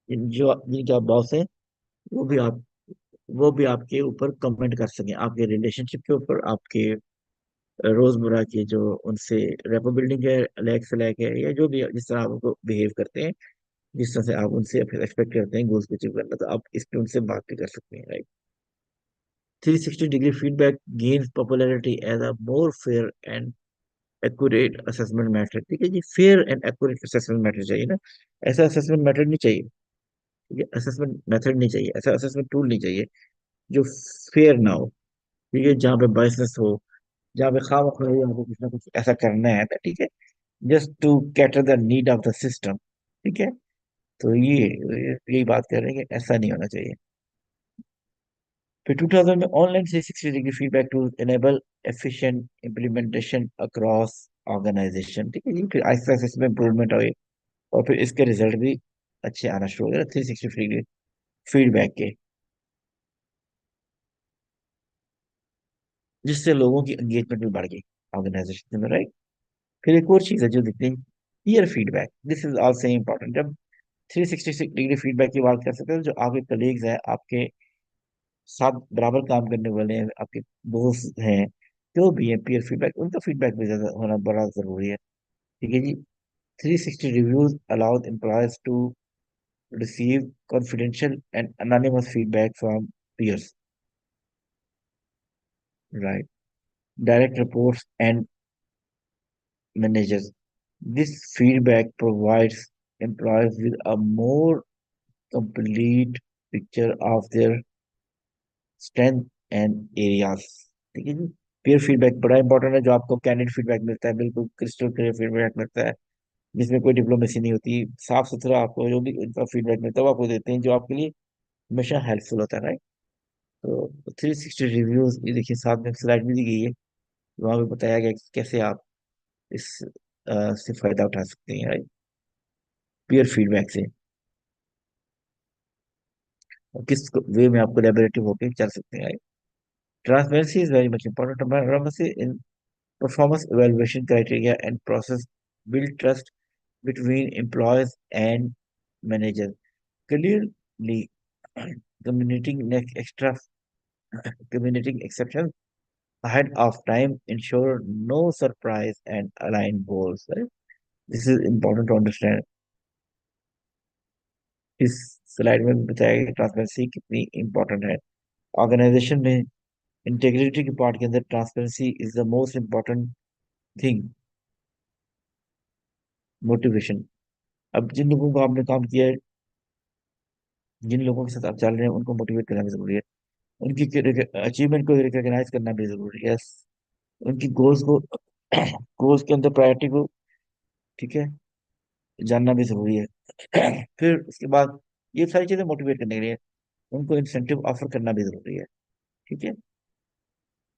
Speaker 1: जो जिनके आप बॉस हैं, वो भी आप वो भी आपके ऊपर कमेंट कर सकें, आपके रिलेशनशिप के ऊपर, आपके रोजमर्रा के जो उनसे रेपो बिल्डिंग है, अलैक सलैक है, या जो भी जिस तरह आप उनको बिहेव करते हैं, जिस तरह से आप उनसे एक्सपेक्ट करते हैं गोल्स को अचीव करना, तो आप इस पे उनसे बात भी कर सकते हैं, right? 360 degree feedback gains popularity as a more fair and accurate assessment method. ठीक है जी। Fair and accurate assessment method चाहिए ना। ऐसा असेसमेंट मेथड नहीं चाहिए, ठीक है, असेसमेंट मेथड नहीं चाहिए, ऐसा असेसमेंट टूल नहीं चाहिए जो फेयर ना हो, ठीक है, जहाँ पे बायसनेस हो, जहाँ पे खामखा आपको कुछ ना कुछ ऐसा करना है, तो ठीक है, just to cater the need of the system. ठीक है, तो यही बात कर रहे हैं कि ऐसा नहीं होना चाहिए। फिर 2000 में online 360 degree feedback to enable efficient implementation across organization. ठीक है जी, फिर आहिस्ता आहिस्ता इसमें इम्प्रूवमेंट हुए, और फिर इसके रिजल्ट भी अच्छे आना शुरू हो गए 360 डिग्री फीडबैक के, जिससे लोगों की एंगेजमेंट भी बढ़ गई ऑर्गेनाइजेशन में, राइट। फिर एक और चीज है जो दिखती है, peer feedback, this is also important. जब 360 डिग्री फीडबैक की बात कर सकते हैं, जो आपके कलीग्स हैं, आपके साथ बराबर काम करने वाले हैं, आपके दोस्त हैं, जो भी है, पीयर फीडबैक, उनका फीडबैक भी ज्यादा होना बड़ा जरूरी है। ठीक है जी। 360 reviews allowed employees to receive confidential and anonymous feedback from peers, right, direct reports and managers. This feedback provides employees with a more complete picture of their strength and areas. ठीक है जी। पीयर फीडबैक बड़ा important है, जो आपको candidate feedback मिलता है, बिल्कुल crystal clear feedback मिलता है, जिसमें कोई डिप्लोमेसी नहीं होती, साफ सुथरा आपको जो भी उनका फीडबैक मिलता है वो आपको देते हैं, जो आपके लिए हमेशा हेल्पफुल होता है, राइट। तो 360 रिव्यूज, ये देखिए साथ में स्लाइड भी दी गई है, वहां पे बताया गया कि कैसे आप इस से फायदा उठा सकते हैं, राइट, पीयर फीडबैक से, और किस वे में आप कोलैबोरेटिव होकर चल सकते हैं, right. Transparency is very much important. Performance evaluation criteria and process build trust between employees and managers. Clearly communicating communicating exceptions ahead of time ensure no surprise and align goals. Right? This is important to understand. इस slide में भी बताया गया transparency कितनी important है organisation में। Integrity के part के अंदर transparency is the most important thing. Motivation, अब जिन लोगों को आपने काम किया है, जिन लोगों के साथ आप चल रहे हैं, उनको मोटिवेट करना भी जरूरी है, उनकी अचीवमेंट को रिकॉग्नाइज करना भी जरूरी है, उनकी गोल्स को गोल्स के अंदर प्रायोरिटी को, ठीक है, जानना भी जरूरी है। फिर उसके बाद ये सारी चीजें मोटिवेट करने के लिए उनको इंसेंटिव ऑफर करना भी जरूरी है। ठीक है।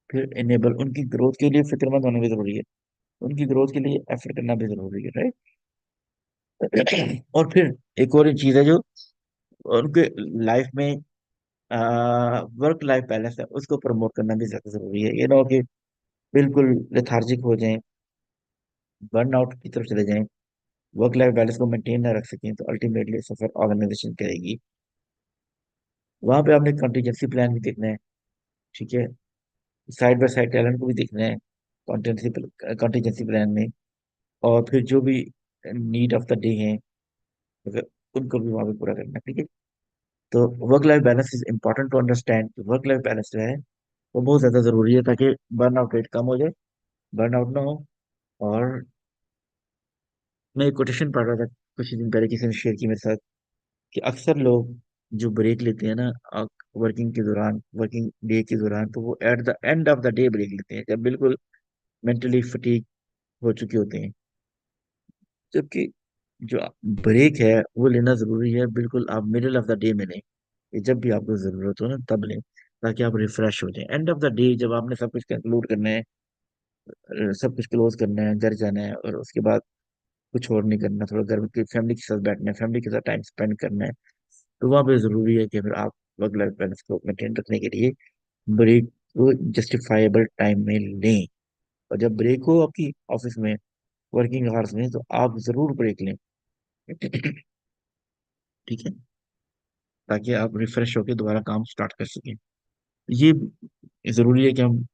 Speaker 1: फिर इनेबल, उनकी ग्रोथ के लिए फिक्रमंद होना भी जरूरी है, उनकी ग्रोथ के लिए एफर्ट करना भी जरूरी है, राइट। और फिर एक और चीज है जो उनके लाइफ में वर्क लाइफ बैलेंस है, उसको प्रमोट करना भी ज्यादा जरूरी है। ये ना हो कि बिल्कुल लेथार्जिक हो जाएं, बर्नआउट की तरफ चले जाएं, वर्क लाइफ बैलेंस को मेंटेन ना रख सकें, तो अल्टीमेटली सफर ऑर्गेनाइजेशन करेगी। वहां पे आपने कंटीजेंसी प्लान भी देखना है, ठीक है, साइड बाय साइड टैलेंट को भी देखना है कंटीजेंसी प्लान में, और फिर जो भी नीड ऑफ द डे है, अगर उनको भी वहां पे पूरा करना है, ठीक है। तो work life balance is important to understand. Work life balance जो है वो बहुत ज्यादा जरूरी है, ताकि बर्नआउट रेट कम हो जाए, बर्नआउट ना हो। और मैं एक कोटेशन पढ़ रहा था कुछ दिन पहले, किसी ने शेयर की मेरे साथ, कि अक्सर लोग जो ब्रेक लेते हैं ना वर्किंग के दौरान, वर्किंग डे के दौरान, तो वो at the end of the day break लेते हैं, जब बिल्कुल मेंटली फटीग हो चुके होते हैं। जबकि जो ब्रेक है वो लेना जरूरी है, बिल्कुल आप मिडिल ऑफ द डे में लें, ये जब भी आपको जरूरत हो ना तब लें, ताकि आप रिफ्रेश हो जाएं। एंड ऑफ द डे जब आपने सब कुछ कंक्लूड करना है, सब कुछ क्लोज करना है, घर जाना है, और उसके बाद कुछ और नहीं करना, थोड़ा घर की फैमिली के साथ बैठना है, फैमिली के साथ टाइम स्पेंड करना है, तो वहाँ पे जरूरी है कि फिर आप वर्क लाइफ बैलेंस को मेंटेन रखने के लिए ब्रेक को जस्टिफाइबल टाइम में लें। और जब ब्रेक हो आपकी ऑफिस में, वर्किंग आवर्स में, तो आप जरूर ब्रेक लें। ठीक है, ताकि आप रिफ्रेश होकर दोबारा काम स्टार्ट कर सकें। ये जरूरी है कि हम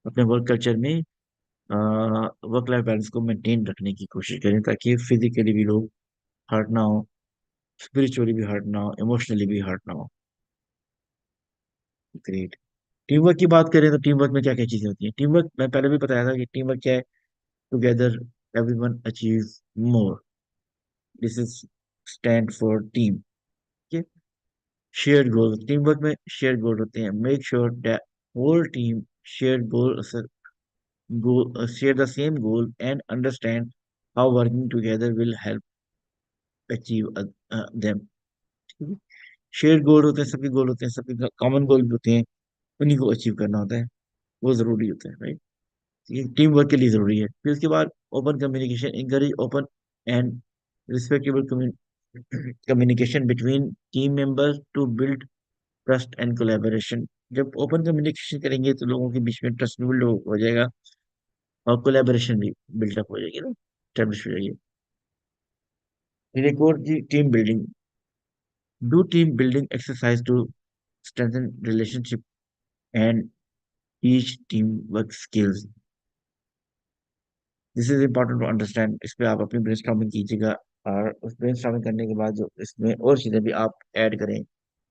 Speaker 1: अपने वर्क कल्चर में वर्क लाइफ बैलेंस को मेंटेन रखने की कोशिश करें, ताकि फिजिकली भी लोग हर्ट ना हो, स्पिरिचुअली भी हर्ट ना हो, इमोशनली भी हर्ट ना हो। ग्रेट। टीम वर्क की बात करें तो टीम वर्क में क्या क्या चीजें होती हैं? टीम वर्क मैं पहले भी बताया था कि टीम वर्क क्या है, together everyone achieves more, this is stand for team. Shared goal, team work में शेयर्ड गोल होते हैं, make sure that whole team shared share the same goal and understand how working together will help achieve them. Share goal होते हैं, सबके गोल होते हैं, सबके common goal भी होते हैं, उन्हीं को अचीव करना होता है, वो जरूरी होता है, राइट। ये टीम वर्क के लिए जरूरी है। फिर उसके बाद open communication, encourage open and respectable communication between team members to build trust and collaboration. जब ओपन कम्युनिकेशन करेंगे तो लोगों के बीच में ट्रस्ट बिल्ड हो जाएगा, और कोलेबोरेशन भी बिल्डअप हो जाएगी ना, स्टैब्लिश हो जाएगी। फिर एक और जी, team building. Do team building exercise to strengthen relationship and teach teamwork skills. This is important to understand. इस पे आप अपनी ब्रेनस्टॉर्मिंग कीजिएगा, और उस ब्रेनस्टॉर्मिंग करने के बाद जो इसमें और चीजें भी आप ऐड करें,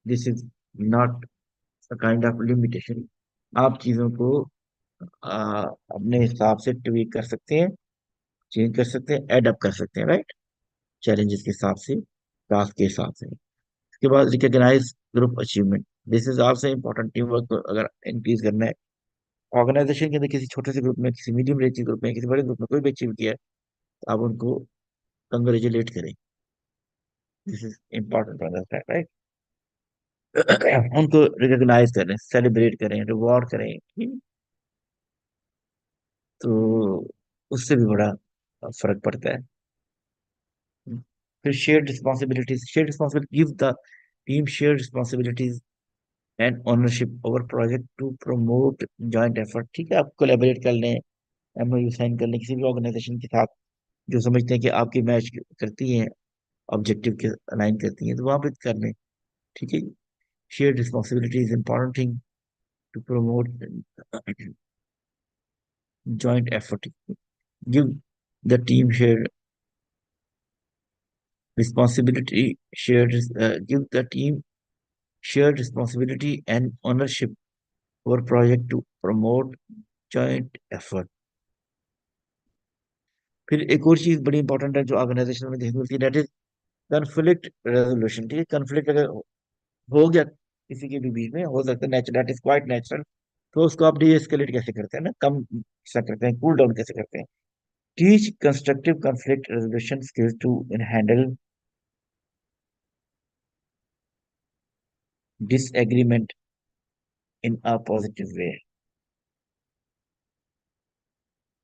Speaker 1: this is not a kind of limitation. आप चीजों को अपने हिसाब से ट्वीक कर सकते हैं, चेंज कर सकते हैं, एडअप कर सकते हैं, राइट। चैलेंजेस के हिसाब से, टास्क के हिसाब से। उसके बाद recognize group achievement. This is also important. Team work को अगर इंक्रीज करना है ऑर्गेनाइजेशन के अंदर, किसी छोटे से ग्रुप में, किसी मीडियम रेंज के ग्रुप में, किसी बड़े ग्रुप में कोई भी अचीव किया है, तो आप उनको कंग्रेचुलेट करें। This is important to understand, right. उनको रिकॉग्नाइज करें, सेलिब्रेट करें, रिवॉर्ड करें, तो उससे भी बड़ा फर्क पड़ता है। फिर shared responsibility give the team shared responsibilities and ownership over project to promote joint effort. ठीक है, आप कोलैबोरेट कर लें, एमओयू साइन कर लें किसी भी ऑर्गेनाइजेशन के साथ जो समझते हैं कि आपकी मैच करती हैं, ऑब्जेक्टिव के अलाइन करती हैं, तो वहां पे कर लें। ठीक है। Shared responsibility is important thing to promote joint effort. Give the team responsibility shared give the team shared responsibility and ownership over project to promote joint effort। फिर एक और चीज बड़ी इंपॉर्टेंट है जो ऑर्गेनाइजेशन में देखने को मिलती है, दैट इज कन्फ्लिक्ट रेजोल्यूशन। ठीक है, कन्फ्लिक्ट अगर हो गया किसी के भी बीच में, हो सकता है natural, that is quite natural, तो उसको आप डी एस्केलेट कैसे करते हैं ना, कम कैसे करते हैं, कूल डाउन कैसे करते हैं। Teach constructive conflict resolution skills to handle disagreement in a positive way।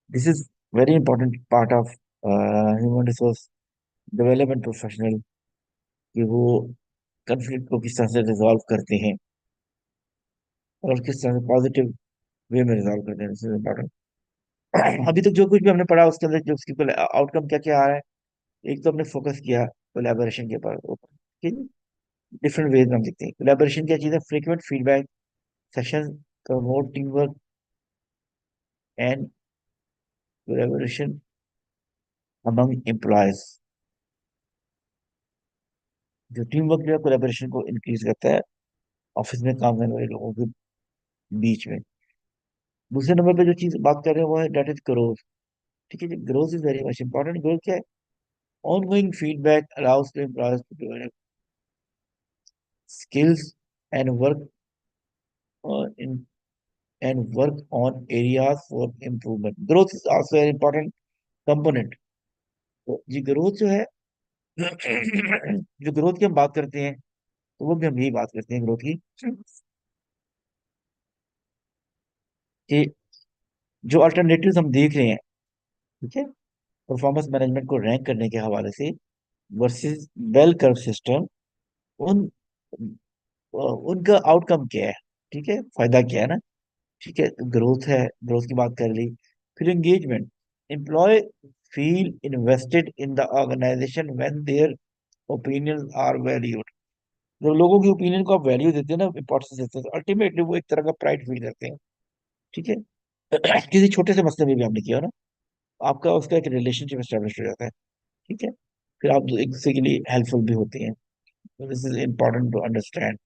Speaker 1: This is very important part of human resource development professional, कि वो कंफ्लिक्ट को किस तरह से रिजॉल्व करते हैं, और किस तरह से पॉजिटिव वे में रिजॉल्व करते हैं। This is important. अभी तक जो कुछ भी हमने पढ़ा उसके अंदर जो उसकी आउटकम क्या क्या आ रहा है, एक तो हमने फोकस किया कोलैबोरेशन के ऊपर। डिफरेंट वेज में हम देखते हैं कोलैबोरेशन क्या चीज़ है। Frequent feedback session promote team work and collaboration among employees. जो टीम वर्क जो है कोलैबोरेशन को इंक्रीज करता है ऑफिस में काम करने वाले लोगों के बीच में। दूसरे नंबर पे जो चीज बात कर रहे हैं वो है डेट इज ग्रोथ। ठीक है जी, growth is very much important. Growth क्या है? Ongoing feedback allows to employees to develop skills and work in and work on areas for improvement. Growth is also an important component. तो जी growth जो है जो ग्रोथ की हम बात करते हैं, तो वो भी हम यही बात करते हैं ग्रोथ की, कि जो अल्टरनेटिव हम देख रहे हैं, ठीक है, परफॉर्मेंस मैनेजमेंट को रैंक करने के हवाले से वर्सेस बेल कर्व सिस्टम, उन उनका आउटकम क्या है, ठीक है, फायदा क्या है ना। ठीक है, ग्रोथ है, ग्रोथ की बात कर ली। फिर engagement, employee feel invested in the organization when their opinions are valued. जब लोगों की ओपिनियन को आप वैल्यू देते हैं ना, इंपॉर्टेंस देते हैं, तो अल्टीमेटली वो एक तरह का प्राइड फील करते हैं। ठीक है। किसी छोटे से मसले में भी आपने किया ना, आपका उसका एक रिलेशनशिप एस्टेब्लिश हो जाता है। ठीक है, फिर आप एक दूसरे के लिए हेल्पफुल भी होते हैं। This is important to understand,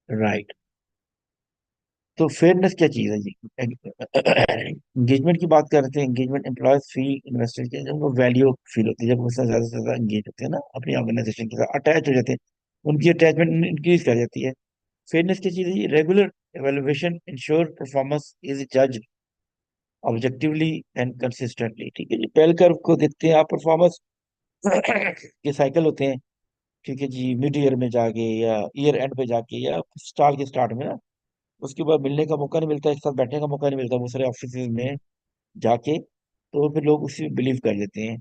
Speaker 1: right. तो फेयरनेस क्या चीज है जी? एंगेजमेंट की बात करते हैं। एंगेजमेंट एम्प्लॉयज फील इन्वेस्टेड के, जब उनको वैल्यू फील होती है, जब उससे ज्यादा से ज्यादा एंगेज होते हैं ना, अपनी ऑर्गेनाइजेशन के साथ अटैच हो जाते हैं, उनकी अटैचमेंट इंक्रीज कर जाती है। फेयरनेस की चीज है, regular evaluation ensure performance is जज ऑब्जेक्टिवली एंड कंसिस्टेंटली। ठीक है जी, बेल कर्व को देखते हैं आप, परफॉर्मेंस के साइकिल होते हैं। ठीक है जी, मिड ईयर में जाके या ईयर एंड पे जाके या साल के स्टार्ट में ना, उसके बाद मिलने का मौका नहीं मिलता, एक साथ बैठने का मौका नहीं मिलता बहुत सारे ऑफिस में जाके, तो फिर लोग उसी में बिलीव कर लेते हैं।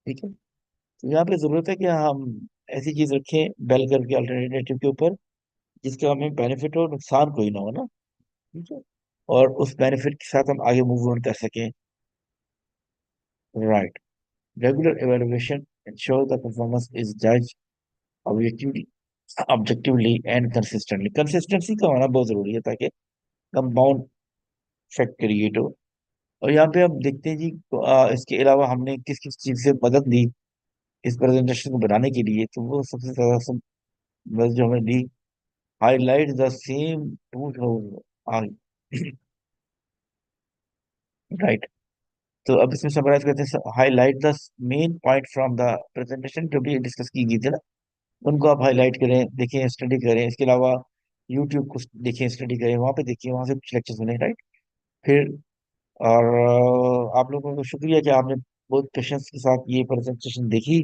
Speaker 1: ठीक है, तो यहाँ पे जरूरत है कि हम ऐसी चीज रखें बेल कर्व के अल्टरनेटिव के ऊपर जिसका हमें बेनिफिट हो, नुकसान कोई ना हो ना। ठीक है, और उस बेनिफिट के साथ हम आगे मूव ऑन कर सकें। Right, regular evaluation ensure the performance is judged objectively objectively and consistently. Consistency का होना बहुत जरूरी है ताकि कंपाउंड इफेक्ट क्रिएट हो। और यहाँ पे हम देखते हैं जी, इसके अलावा हमने किस किस चीज से मदद ली इस प्रेजेंटेशन को बनाने के लिए, तो वो सबसे ज्यादा मदद जो हमें दी, highlight the same to right. तो अब इसमें समराइज करते हैं, highlight the main point from the presentation जो भी डिस्कस की गई थी ना, उनको आप हाईलाइट करें, देखें, स्टडी करें। इसके अलावा यूट्यूब को देखें, स्टडी करें, वहां पे देखिए, वहां से कुछ लेक्चर सुने, राइट। फिर और आप लोगों को शुक्रिया कि आपने बहुत पेशेंस के साथ ये प्रेजेंटेशन देखी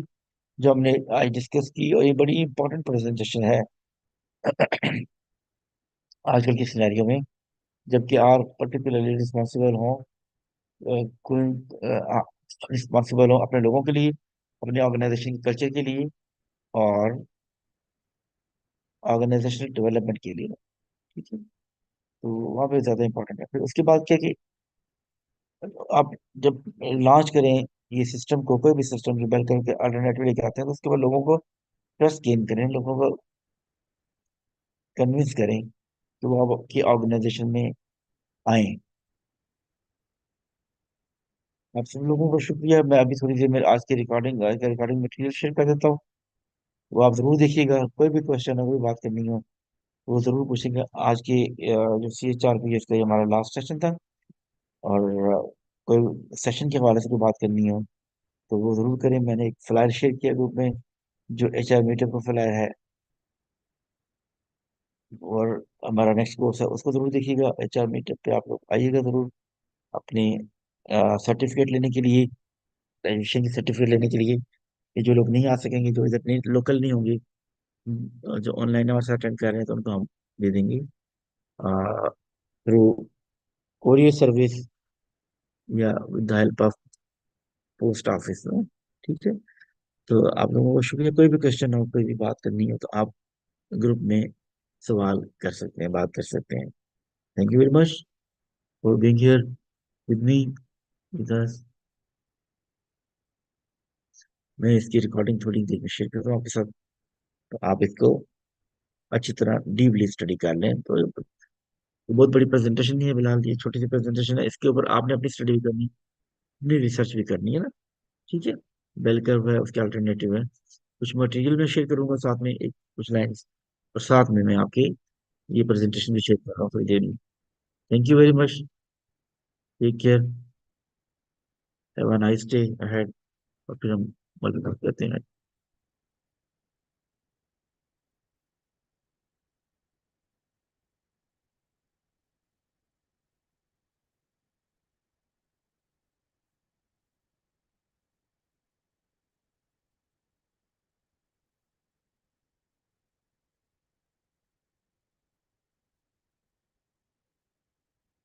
Speaker 1: जो हमने आज डिस्कस की, और ये बड़ी इंपॉर्टेंट प्रेजेंटेशन है आजकल के सिनेरियो में, जबकि आप पर्टिकुलरली रिस्पॉन्सिबल हो, कोई रिस्पॉन्सिबल हो अपने लोगों के लिए, अपने ऑर्गेनाइजेशन के कल्चर के लिए, और ऑर्गेनाइजेशनल डेवलपमेंट के लिए। ठीक है, तो वहाँ पे ज़्यादा इंपॉर्टेंट है। फिर उसके बाद क्या कि आप जब लॉन्च करें ये सिस्टम को, कोई भी सिस्टम जो बेल करके अल्टरनेटिव लेके आते हैं, तो उसके बाद लोगों को ट्रस्ट गेन करें, लोगों को कन्विंस करें कि वो आपकी ऑर्गेनाइजेशन में आए। आप सब लोगों को शुक्रिया। मैं अभी थोड़ी देर में आज के रिकॉर्डिंग मटेरियल शेयर कर देता हूँ, वो आप जरूर देखिएगा। कोई भी क्वेश्चन हो, कोई बात करनी हो, वो जरूर पूछेंगे। आज के जो CHRP का ये हमारा लास्ट सेशन था, और कोई सेशन के हवाले से कोई बात करनी हो तो वो जरूर करें। मैंने एक फ्लायर शेयर किया ग्रुप में, जो HR मीटर का फ्लायर है, और हमारा नेक्स्ट कोर्स है, उसको जरूर देखिएगा। HR मीटर पे आप लोग आइएगा जरूर, अपने सर्टिफिकेट लेने के लिए, ग्रेजुएशन की सर्टिफिकेट लेने के लिए। ये जो लोग नहीं आ सकेंगे, जो इधर नहीं, लोकल नहीं होंगे, जो ऑनलाइन हमारे साथ अटेंड कर रहे हैं, तो उनको हम दे देंगे थ्रू कोरियर सर्विस या with the help of post office. ठीक है, तो आप लोगों को शुक्रिया। कोई भी क्वेश्चन हो, कोई भी बात करनी हो, तो आप ग्रुप में सवाल कर सकते हैं, बात कर सकते हैं। Thank you very much for being here with me, because मैं इसकी रिकॉर्डिंग थोड़ी देर में शेयर कर रहा हूँ आपके साथ, तो आप इसको अच्छी तरह डीपली स्टडी कर लें। तो ये बहुत बड़ी प्रेजेंटेशन नहीं है फिलहाल, ये छोटी सी प्रेजेंटेशन है, इसके ऊपर आपने अपनी स्टडी भी करनी, अपनी रिसर्च भी करनी है ना। ठीक है, बेल कर्व है, उसके अल्टरनेटिव है, कुछ मटेरियल में शेयर करूंगा साथ में, एक कुछ लाइंस, और साथ में मैं आपके ये प्रेजेंटेशन भी शेयर कर रहा हूँ थोड़ी देर में। Thank you very much, take care, have a nice day ahead, और फिर हम मुलाकात करते हैं।